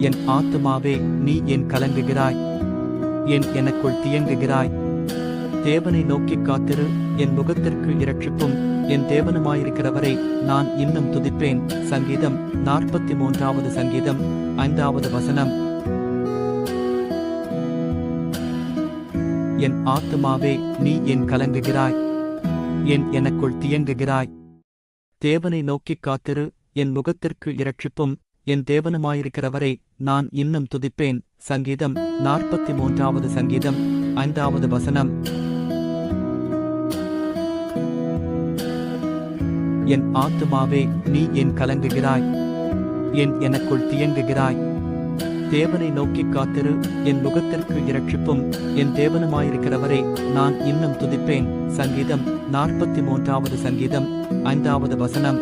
என் ஆத்துமாவே நீ ஏன் கலங்குகிறாய்? ஏன் எனக்குள் தியங்குகிறாய்? தேவனை நோக்கிக் காத்திரு, என் முகத்திற்கு இரட்சிப்பும் என் தேவனுமாயிருக்கிறவரை நான் இன்னும் துதிப்பேன். சங்கீதம் 43 சங்கீதம் 5 வசனம். என் ஆத்துமாவே நீ ஏன் கலங்குகிறாய்? ஏன் எனக்குள் தியங்குகிறாய்? தேவனை நோக்கிக் காத்திரு, என் முகத்திற்கு இரட்சிப்பும் என் தேவனுமாயிருக்கிறவரை நான் இன்னும் துதிப்பேன். சங்கீதம் 43 சங்கீதம் 5 வசனம். என் ஆத்துமாவே நீ ஏன் கலங்குகிறாய்? ஏன் எனக்குள் தியங்குகிறாய்? தேவனை நோக்கிக் காத்திரு, என் முகத்திற்கு இரட்சிப்பும் என் தேவனுமாயிருக்கிறவரை நான் இன்னும் துதிப்பேன். சங்கீதம் 43 சங்கீதம் 5 வசனம்.